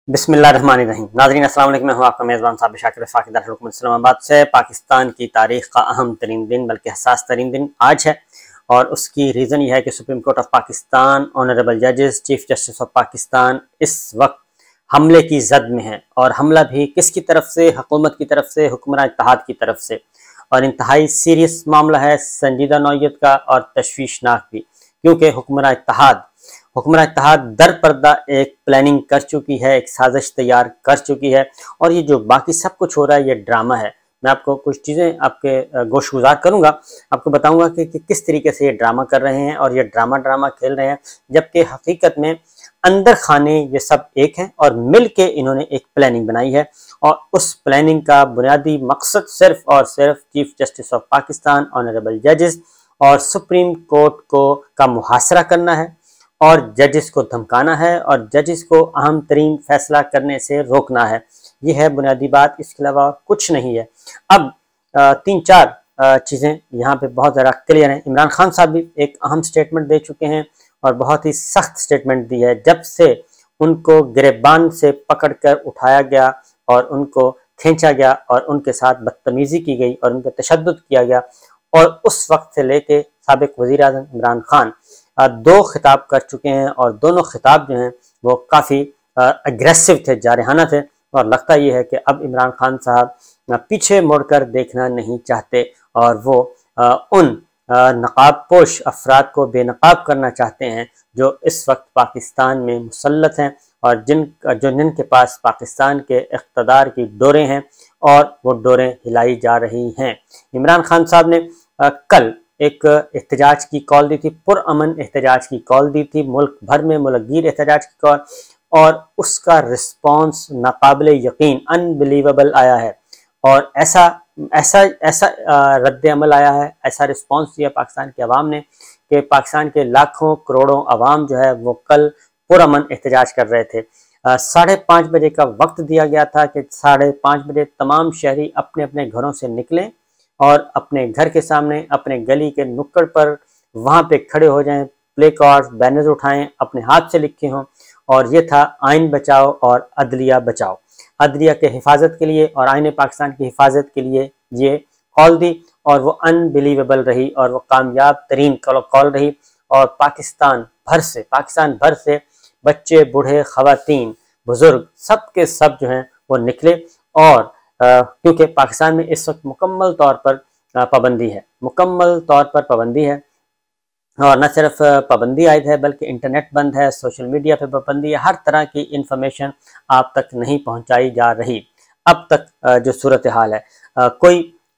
बिस्मिल्लाहिर्रहमानिर्रहीम। नाज़रीन अस्सलाम वालेकुम, मैं हूं आपका मेज़बान साबिर शाकिर रफ़ाक़ी दारुल हुकूमत इस्लामाबाद से। पाकिस्तान की तारीख़ का अहम तरीन दिन बल्कि हसास तरीन दिन आज है और उसकी रीज़न यह है कि supreme court of Pakistan honourable जजेस चीफ जस्टिस ऑफ पाकिस्तान इस वक्त हमले की जद में है। और हमला भी किसकी तरफ से? हुकूमत की तरफ से, हुक्मरान इत्तेहाद की तरफ से। और इंतहाई सीरियस मामला है, संजीदा नौइयत का और तशवीशनाक भी, क्योंकि हुक्मरान इत्तेहाद दर पर्दा एक प्लानिंग कर चुकी है, एक साजिश तैयार कर चुकी है। और ये जो बाकी सब कुछ हो रहा है ये ड्रामा है। मैं आपको कुछ चीज़ें आपके गोशगुजार करूंगा, आपको बताऊंगा कि किस तरीके से ये ड्रामा कर रहे हैं और ये ड्रामा खेल रहे हैं, जबकि हकीकत में अंदर खाने ये सब एक हैं और मिल के इन्होंने एक प्लानिंग बनाई है। और उस प्लानिंग का बुनियादी मकसद सिर्फ और सिर्फ chief justice of Pakistan honourable जजेस और सुप्रीम कोर्ट का मुहासरा करना है और जजेस को धमकाना है और जजेस को अहम तरीन फैसला करने से रोकना है। ये है बुनियादी बात, इसके अलावा कुछ नहीं है। अब 3-4 चीज़ें यहाँ पे बहुत ज़्यादा क्लियर हैं। इमरान खान साहब भी एक अहम स्टेटमेंट दे चुके हैं और बहुत ही सख्त स्टेटमेंट दी है। जब से उनको गिरबान से पकड़कर उठाया गया और उनको खींचा गया और उनके साथ बदतमीज़ी की गई और उन पर तशद्दुद किया गया, और उस वक्त से लेके साबिक वज़ीर आज़म इमरान खान 2 खिताब कर चुके हैं और दोनों खिताब जो हैं वो काफ़ी अग्रेसिव थे, जारहाना थे। और लगता ये है कि अब इमरान खान साहब पीछे मुड़कर देखना नहीं चाहते और वो उन नकाबपोश अफराद को बेनकाब करना चाहते हैं जो इस वक्त पाकिस्तान में मुसल्लत हैं और जिनके पास पाकिस्तान के इक़्तिदार की डोरें हैं और वो डोरें हिलाई जा रही हैं। इमरान खान साहब ने कल एक एहतजाज की कॉल दी थी, पुरअमन एहतजाज की कॉल दी थी, मुल्क भर में मुल्कगीर एहतजाज की कॉल, और उसका रिस्पॉन्स नाकाबिले यकीन अनबिलीवेबल आया है। और ऐसा रद्द अमल आया है, ऐसा रिस्पॉन्स दिया पाकिस्तान के अवाम ने कि पाकिस्तान के लाखों करोड़ों अवाम जो है वो कल पुरअमन एहतजाज कर रहे थे। 5:30 बजे का वक्त दिया गया था कि 5:30 बजे तमाम शहरी अपने अपने घरों से निकलें और अपने घर के सामने, अपने गली के नुक्कड़ पर वहाँ पे खड़े हो जाएं, प्ले कार्ड्स, बैनर्स उठाएं, अपने हाथ से लिखे हों। और ये था आइन बचाओ और अदलिया बचाओ। अदलिया के हिफाजत के लिए और आइन पाकिस्तान की हिफाजत के लिए ये कॉल दी और वो अनबिलीवेबल रही और वो कामयाब तरीन कॉल रही। और पाकिस्तान भर से बच्चे, बूढ़े, ख़वातीन, बुजुर्ग सब के सब जो हैं वो निकले। और क्योंकि पाकिस्तान में इस वक्त मुकम्मल तौर पर पाबंदी है, और न सिर्फ पाबंदी आयद है बल्कि इंटरनेट बंद है, सोशल मीडिया पे पाबंदी है, हर तरह की इंफॉर्मेशन आप तक नहीं पहुंचाई जा रही। अब तक जो सूरत हाल है,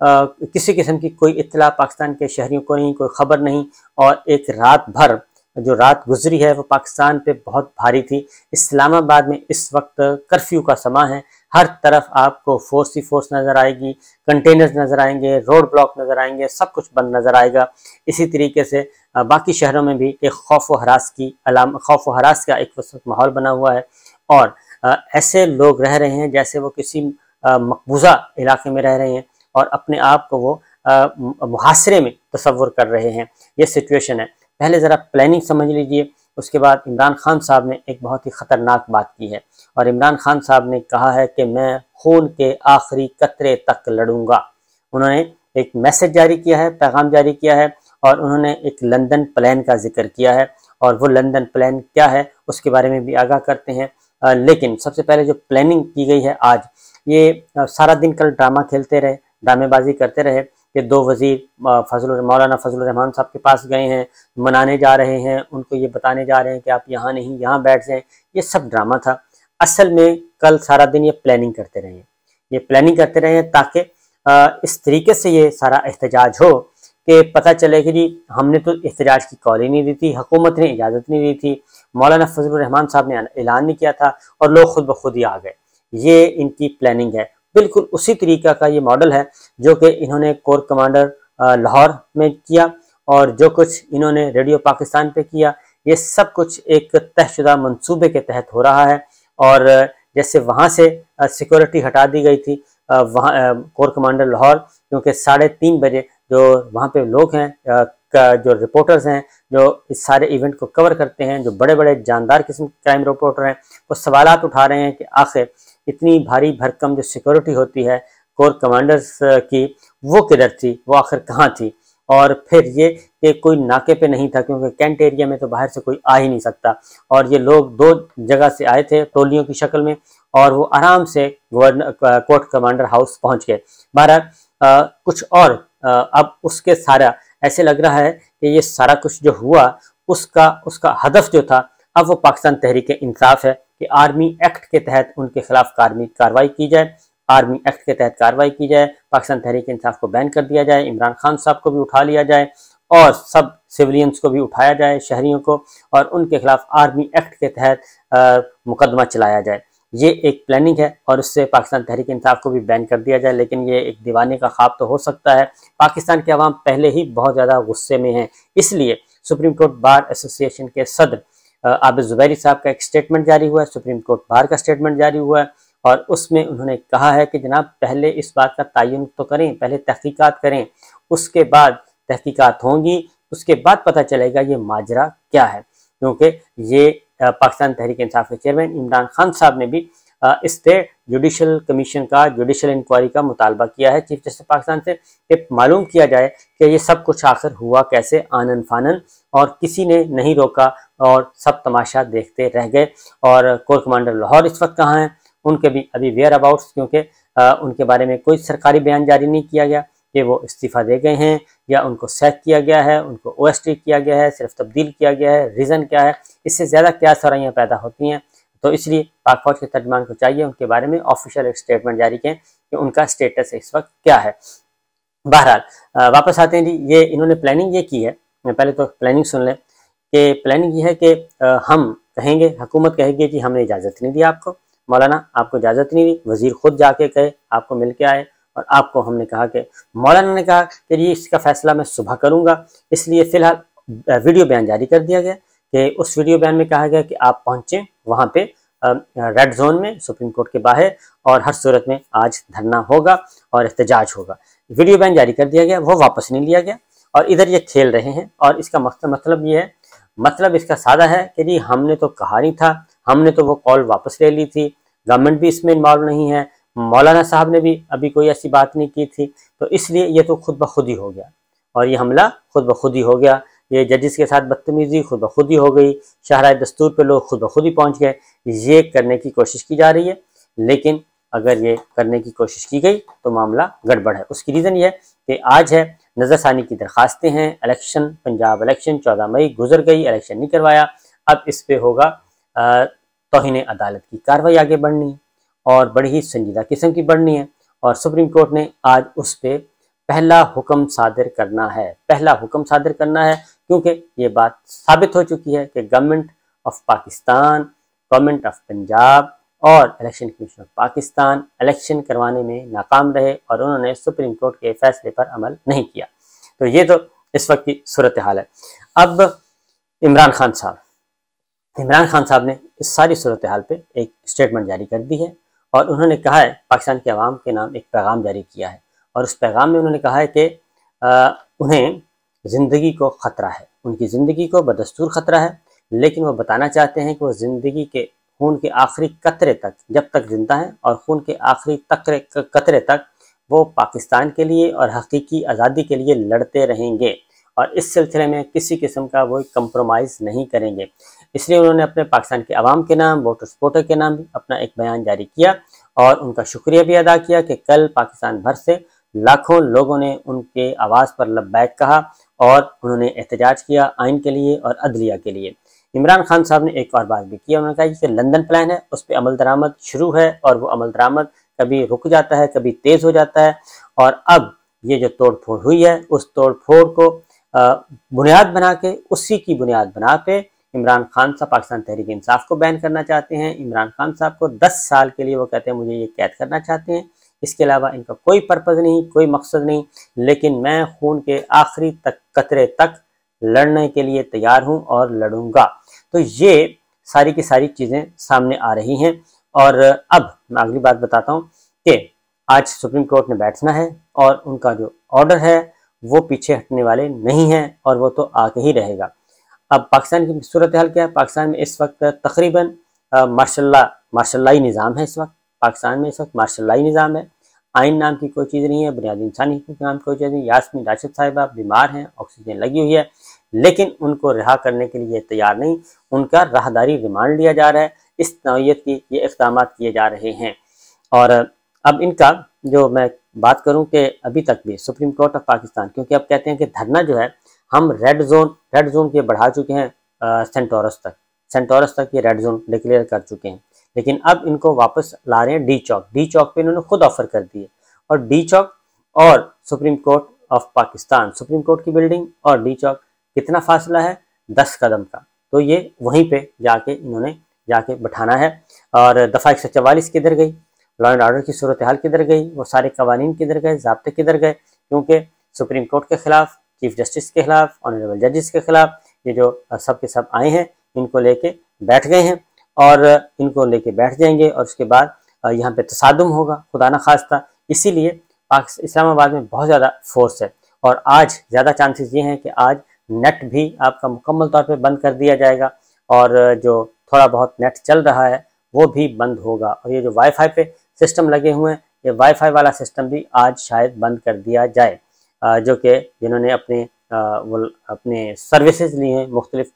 किसी किस्म की कोई इत्तला पाकिस्तान के शहरियों को नहीं, कोई ख़बर नहीं। और एक रात भर जो रात गुजरी है वो पाकिस्तान पे बहुत भारी थी। इस्लामाबाद में इस वक्त कर्फ्यू का समा है, हर तरफ आपको फोर्स ही फोर्स नज़र आएगी, कंटेनर्स नज़र आएंगे, रोड ब्लॉक नज़र आएंगे, सब कुछ बंद नज़र आएगा। इसी तरीके से बाकी शहरों में भी एक खौफ व हरास का एक माहौल बना हुआ है। और ऐसे लोग रह रहे हैं जैसे वो किसी मकबूजा इलाके में रह रहे हैं और अपने आप को वो मुहासरे में तसव्वुर कर रहे हैं। ये सिचुएशन है। पहले ज़रा प्लानिंग समझ लीजिए। उसके बाद इमरान खान साहब ने एक बहुत ही ख़तरनाक बात की है और इमरान खान साहब ने कहा है कि मैं खून के आखिरी कतरे तक लड़ूंगा। उन्होंने एक मैसेज जारी किया है, पैगाम जारी किया है और उन्होंने एक लंदन प्लान का जिक्र किया है। और वो लंदन प्लान क्या है उसके बारे में भी आगाह करते हैं। लेकिन सबसे पहले जो प्लानिंग की गई है आज, ये सारा दिन कल ड्रामेबाजी करते रहे कि 2 वज़ीर मौलाना फजल रहमान साहब के पास गए हैं, मनाने जा रहे हैं, उनको ये बताने जा रहे हैं कि आप यहाँ नहीं यहाँ बैठ जाएं। ये सब ड्रामा था। असल में कल सारा दिन ये प्लानिंग करते रहे ताकि इस तरीके से ये सारा एहतजाज हो कि पता चले कि जी हमने तो एहतजाज की कॉल ही नहीं दी थी, हुकूमत ने इजाज़त नहीं दी थी, मौलाना फजल रहमान साहब ने ऐलान नहीं किया था और लोग खुद ब खुद ही आ गए। ये इनकी प्लानिंग है। बिल्कुल उसी तरीका का ये मॉडल है जो कि इन्होंने कोर कमांडर लाहौर में किया और जो कुछ इन्होंने रेडियो पाकिस्तान पे किया, ये सब कुछ एक तयशुदा मंसूबे के तहत हो रहा है। और जैसे वहाँ से सिक्योरिटी हटा दी गई थी वहाँ कोर कमांडर लाहौर, क्योंकि 3:30 बजे जो वहाँ पे लोग हैं, जो रिपोर्टर्स हैं जो इस सारे इवेंट को कवर करते हैं, जो बड़े बड़े जानदार किस्म के क्राइम रिपोर्टर हैं, वो सवालात उठा रहे हैं कि आखिर इतनी भारी भरकम जो सिक्योरिटी होती है कोर कमांडर्स की, वो किधर थी, वो आखिर कहाँ थी। और फिर ये कि कोई नाके पे नहीं था, क्योंकि कैंट एरिया में तो बाहर से कोई आ ही नहीं सकता, और ये लोग 2 जगह से आए थे टोलियों की शक्ल में, और वो आराम से गवर्नर कोर्ट कमांडर हाउस पहुंच गए। बहरहाल कुछ और अब उसके सारा ऐसे लग रहा है कि ये सारा कुछ जो हुआ उसका हदफ जो था, अब वो पाकिस्तान तहरीक इंसाफ है कि आर्मी एक्ट के तहत उनके खिलाफ कार्रवाई की जाए, आर्मी एक्ट के तहत कार्रवाई की जाए, पाकिस्तान तहरीक इंसाफ को बैन कर दिया जाए, इमरान खान साहब को भी उठा लिया जाए और सब सिविलियंस को भी उठाया जाए, शहरियों को, और उनके खिलाफ आर्मी एक्ट के तहत मुकदमा चलाया जाए। ये एक प्लानिंग है और उससे पाकिस्तान तहरीक इंसाफ को भी बैन कर दिया जाए। लेकिन ये एक दीवाने का ख्वाब तो हो सकता है। पाकिस्तान के अवाम पहले ही बहुत ज़्यादा गुस्से में हैं, इसलिए सुप्रीम कोर्ट बार एसोसिएशन के सदर आबिद ज़ुबैरी साहब का एक स्टेटमेंट जारी हुआ है, सुप्रीम कोर्ट बार का स्टेटमेंट जारी हुआ है, और उसमें उन्होंने कहा है कि जनाब पहले इस बात का तयन तो करें, पहले तहकीकात करें, उसके बाद तहकीकात होंगी, उसके बाद पता चलेगा ये माजरा क्या है। क्योंकि ये पाकिस्तान तहरीक इंसाफ के चेयरमैन इमरान खान साहब ने भी स्टेट जुडिशल कमीशन का, जुडिशल इंक्वायरी का मुतालबा किया है चीफ जस्टिस पाकिस्तान से कि मालूम किया जाए कि ये सब कुछ आखिर हुआ कैसे, आनन फानन, और किसी ने नहीं रोका और सब तमाशा देखते रह गए। और कोर कमांडर लाहौर इस वक्त कहाँ हैं, उनके भी अभी वेयर अबाउट्स, क्योंकि उनके बारे में कोई सरकारी बयान जारी नहीं किया गया कि वो इस्तीफ़ा दे गए हैं या उनको सैक किया गया है, उनको ओएसटी किया गया है, सिर्फ तब्दील किया गया है, रीज़न क्या है, इससे ज़्यादा क्या सराहियाँ पैदा होती हैं। तो इसलिए पाक फौज के तर्जमान को चाहिए उनके बारे में ऑफिशियल एक स्टेटमेंट जारी करें कि उनका स्टेटस इस वक्त क्या है। बहरहाल वापस आते हैं जी, ये इन्होंने प्लानिंग ये की है, पहले तो प्लानिंग सुन लें कि प्लानिंग ये है कि हम कहेंगे, हुकूमत कहेगी जी हमने इजाज़त नहीं दी आपको, मौलाना आपको इजाज़त नहीं दी, वज़ीर खुद जाके कहे, आपको मिल के आए, और आपको हमने कहा कि मौलाना ने कहा कि ये इसका फैसला मैं सुबह करूँगा, इसलिए फ़िलहाल वीडियो बयान जारी कर दिया गया कि उस वीडियो बयान में कहा गया कि आप पहुँचें वहाँ पे रेड जोन में सुप्रीम कोर्ट के बाहर, और हर सूरत में आज धरना होगा और एहतजाज होगा। वीडियो बयान जारी कर दिया गया, वो वापस नहीं लिया गया, और इधर ये खेल रहे हैं। और इसका मतलब ये है, मतलब इसका सादा है कि जी हमने तो कहा नहीं था, हमने तो वो कॉल वापस ले ली थी, गवर्नमेंट भी इसमें इन्वॉल्व नहीं है, मौलाना साहब ने भी अभी कोई ऐसी बात नहीं की थी, तो इसलिए ये तो खुद ब खुद ही हो गया, और ये हमला खुद ब खुद ही हो गया, ये जजेस के साथ बदतमीजी खुद ब खुद ही हो गई, शाहराह दस्तूर पे लोग खुद ब खुद ही पहुंच गए। ये करने की कोशिश की जा रही है, लेकिन अगर ये करने की कोशिश की गई तो मामला गड़बड़ है। उसकी रीज़न ये है कि आज है नज़रसानी की दरखास्तें हैं, इलेक्शन, पंजाब इलेक्शन 14 मई गुजर गई, इलेक्शन नहीं करवाया, अब इस पे होगा तौहीन अदालत की कार्रवाई आगे बढ़नी है, और बड़ी ही संजीदा किस्म की बढ़नी है, और सुप्रीम कोर्ट ने आज उस पर पहला हुक्म सादिर करना है, पहला हुक्म सादिर करना है, क्योंकि ये बात साबित हो चुकी है कि government of Pakistan, government of Punjab और election commission of Pakistan election करवाने में नाकाम रहे, और उन्होंने सुप्रीम कोर्ट के फैसले पर अमल नहीं किया। तो ये तो इस वक्त की सूरत हाल है। अब इमरान खान साहब ने इस सारी सूरत हाल पे एक स्टेटमेंट जारी कर दी है, और उन्होंने कहा है, पाकिस्तान के अवाम के नाम एक पैगाम जारी किया है, और उस पैगाम में उन्होंने कहा है कि उन्हें ज़िंदगी को ख़तरा है, उनकी ज़िंदगी को बदस्तूर ख़तरा है, लेकिन वो बताना चाहते हैं कि वो ज़िंदगी के खून के आखिरी कतरे तक, जब तक जिंदा हैं, और खून के आखिरी कतरे तक वो पाकिस्तान के लिए और हकीकी आज़ादी के लिए लड़ते रहेंगे, और इस सिलसिले में किसी किस्म का वो कंप्रोमाइज़ नहीं करेंगे। इसलिए उन्होंने अपने पाकिस्तान के अवाम के नाम, वोटर सपोर्टर के नाम भी अपना एक बयान जारी किया, और उनका शुक्रिया भी अदा किया कि कल पाकिस्तान भर से लाखों लोगों ने उनके आवाज़ पर लब्बैक कहा, और उन्होंने एहतजाज किया आइन के लिए और अदलिया के लिए। इमरान खान साहब ने एक और बात भी किया, उन्होंने कहा कि लंदन प्लान है, उस पर अमल दरामद शुरू है, और वो अमल दरामद कभी रुक जाता है, कभी तेज़ हो जाता है, और अब ये जो तोड़ फोड़ हुई है, उस तोड़ फोड़ को बुनियाद बना के, उसी की बुनियाद बना पे इमरान खान साहब पाकिस्तान तहरीक इंसाफ को बैन करना चाहते हैं। इमरान खान साहब को 10 साल के लिए वो कहते हैं मुझे ये कैद करना चाहते हैं, इसके अलावा इनका कोई पर्पज़ नहीं, कोई मकसद नहीं, लेकिन मैं खून के आखिरी कतरे तक लड़ने के लिए तैयार हूँ और लड़ूंगा। तो ये सारी की सारी चीज़ें सामने आ रही हैं। और अब मैं अगली बात बताता हूँ कि आज सुप्रीम कोर्ट ने बैठना है, और उनका जो ऑर्डर है वो पीछे हटने वाले नहीं हैं, और वो तो आके ही रहेगा। अब पाकिस्तान की सूरत हाल क्या है? पाकिस्तान में इस वक्त तकरीबन मार्शल्लाई निज़ाम है। इस वक्त पाकिस्तान में इस वक्त मार्शल्लाई निज़ाम है। आइन नाम की कोई चीज़ नहीं है, बुनियादी इंसानी हुकूक नाम की कोई चीज़ नहीं। यास्मीन राशिद साहिबा बीमार हैं, ऑक्सीजन लगी हुई है, लेकिन उनको रिहा करने के लिए तैयार नहीं। उनका राहदारी रिमांड लिया जा रहा है। इस नौयत की ये इक़दाम किए जा रहे हैं। और अब इनका जो मैं बात करूं कि अभी तक भी सुप्रीम कोर्ट ऑफ पाकिस्तान, क्योंकि अब कहते हैं कि धरना जो है हम रेड जोन के बढ़ा चुके हैं, सेंटोरस तक ये रेड जोन डिक्लेयर कर चुके हैं, लेकिन अब इनको वापस ला रहे हैं डी चौक पे इन्होंने खुद ऑफर कर दिए। और डी चौक और supreme court of Pakistan, supreme court की बिल्डिंग और डी चौक कितना फासला है? 10 कदम का। तो ये वहीं पे जाके इन्होंने जाके बैठाना है। और दफ़ा 144 किधर गई? लॉ एंड ऑर्डर की सूरत हाल किधर गई? वो सारे कवानीन किधर गए? ज़ाब्ते किधर गए? क्योंकि सुप्रीम कोर्ट के खिलाफ, चीफ जस्टिस के खिलाफ, ऑनरेबल जजेस के खिलाफ ये जो सब के सब आए हैं, इनको लेके बैठ गए हैं और इनको लेके बैठ जाएंगे और उसके बाद यहाँ पे तसादुम होगा, खुदा न खास्ता। इसीलिए इस्लामाबाद में बहुत ज़्यादा फोर्स है। और आज ज़्यादा चांसेस ये हैं कि आज नेट भी आपका मुकम्मल तौर पे बंद कर दिया जाएगा और जो थोड़ा बहुत नेट चल रहा है वो भी बंद होगा। और ये जो वाईफाई पे सिस्टम लगे हुए हैं, ये वाईफाई वाला सिस्टम भी आज शायद बंद कर दिया जाए, जो कि जिन्होंने अपने सर्विसेज लिए हैं मुख्तलिफ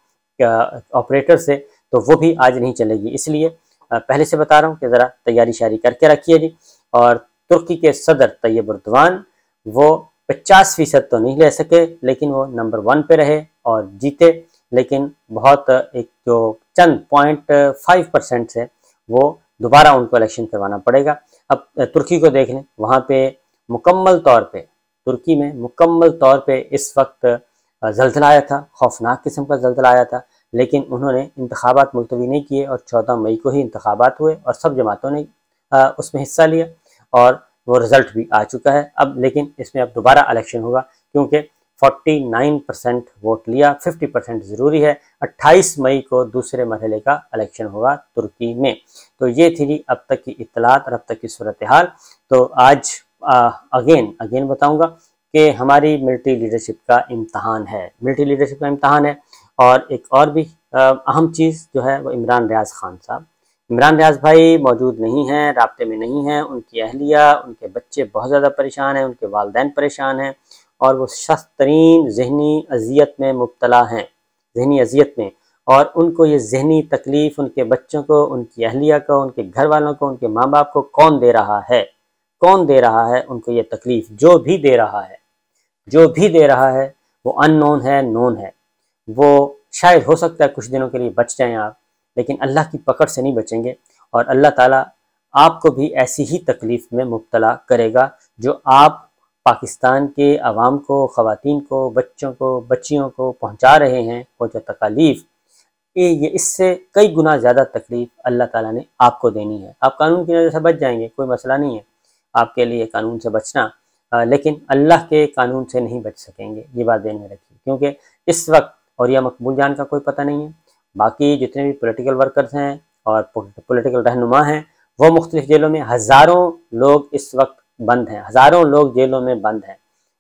ऑपरेटर से, तो वो भी आज नहीं चलेगी। इसलिए पहले से बता रहा हूँ कि ज़रा तैयारी शारी करके रखिए जी। और तुर्की के सदर तैयब एर्दोगान वो 50% तो नहीं ले सके, लेकिन वो नंबर 1 पे रहे और जीते, लेकिन बहुत एक जो चंद 0.5% से वो दोबारा उनको इलेक्शन करवाना पड़ेगा। अब तुर्की को देख लें, वहाँ पे मुकम्मल तौर पे, तुर्की में मुकम्मल तौर पे इस वक्त ज़ल्ज़ला आया था, खौफनाक किस्म का ज़ल्ज़ला आया था, लेकिन उन्होंने इंतखाबात मुलतवी नहीं किए और 14 मई को ही इंतखाबात हुए और सब जमातों ने उसमें हिस्सा लिया और वो रिज़ल्ट भी आ चुका है। अब लेकिन इसमें अब दोबारा इलेक्शन होगा, क्योंकि 49% वोट लिया, 50% ज़रूरी है। 28 मई को दूसरे मरहले का इलेक्शन होगा तुर्की में। तो ये थी अब तक की इत्तलात और अब तक की सूरत हाल। तो आज अगेन बताऊंगा कि हमारी मिलिट्री लीडरशिप का इम्तहान है, मिलिट्री लीडरशिप का इम्तहान है। और एक और भी अहम चीज़ जो है वो इमरान रियाज खान साहब, इमरान रियाज भाई मौजूद नहीं हैं, राब्ते में नहीं हैं। उनकी अहलिया, उनके बच्चे बहुत ज़्यादा परेशान हैं, उनके वालिदैन परेशान हैं और वो सख्त तरीन जहनी अजियत में मुब्तला हैं, जहनी अजियत में। और उनको ये जहनी तकलीफ़ उनके बच्चों को, उनकी अहलिया को, उनके घर वालों को, उनके माँ बाप को कौन दे रहा है? कौन दे रहा है उनको ये तकलीफ़? जो भी दे रहा है, जो भी दे रहा है वो अननोन है, नोन है। वो शायद हो सकता है कुछ दिनों के लिए बच जाएं आप, लेकिन अल्लाह की पकड़ से नहीं बचेंगे। और अल्लाह ताला आपको भी ऐसी ही तकलीफ़ में मुब्तला करेगा जो आप पाकिस्तान के अवाम को, ख़वातीन को, बच्चों को, बच्चियों को पहुँचा रहे हैं। वो जो तकालीफ़, ये इससे कई गुना ज़्यादा तकलीफ़ अल्लाह ताला ने आपको देनी है। आप कानून की नज़र से बच जाएंगे, कोई मसला नहीं है आपके लिए कानून से बचना, लेकिन अल्लाह के कानून से नहीं बच सकेंगे। ये बात ध्यान में रखिए, क्योंकि इस वक्त और यह मकबूल जान का कोई पता नहीं है। बाकी जितने भी पॉलिटिकल वर्कर्स हैं और पॉलिटिकल रहनुमा हैं, वो मुख्तलिफ जेलों में, हज़ारों लोग इस वक्त बंद हैं, हज़ारों लोग जेलों में बंद हैं।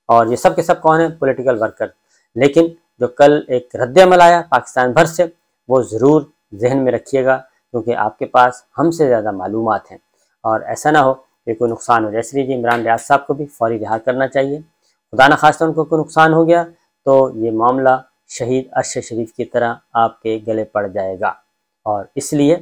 और ये सब के सब कौन है? Political worker. लेकिन जो कल एक रद्द-ए-अमल आया पाकिस्तान भर से, वो ज़रूर जहन में रखिएगा, क्योंकि आपके पास हमसे ज़्यादा मालूमात हैं और ऐसा ना हो कि कोई नुकसान हो जाए। इसलिए इमरान रियाज साहब को भी फौरी रिहा करना चाहिए। खुदा न खास्ता उनको कोई नुकसान हो गया तो ये मामला शहीद अरशद शरीफ की तरह आपके गले पड़ जाएगा, और इसलिए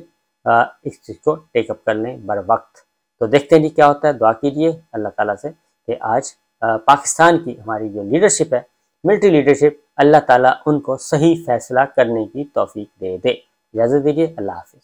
इस चीज़ को टेकअप कर लें बर वक्त। तो देखते हैं जी क्या होता है। दुआ कीजिए अल्लाह ताला से कि आज पाकिस्तान की हमारी जो लीडरशिप है, मिलिट्री लीडरशिप, अल्लाह ताला उनको सही फैसला करने की तौफीक दे दे। इजाज़त दीजिए, अल्लाह हाफिज़।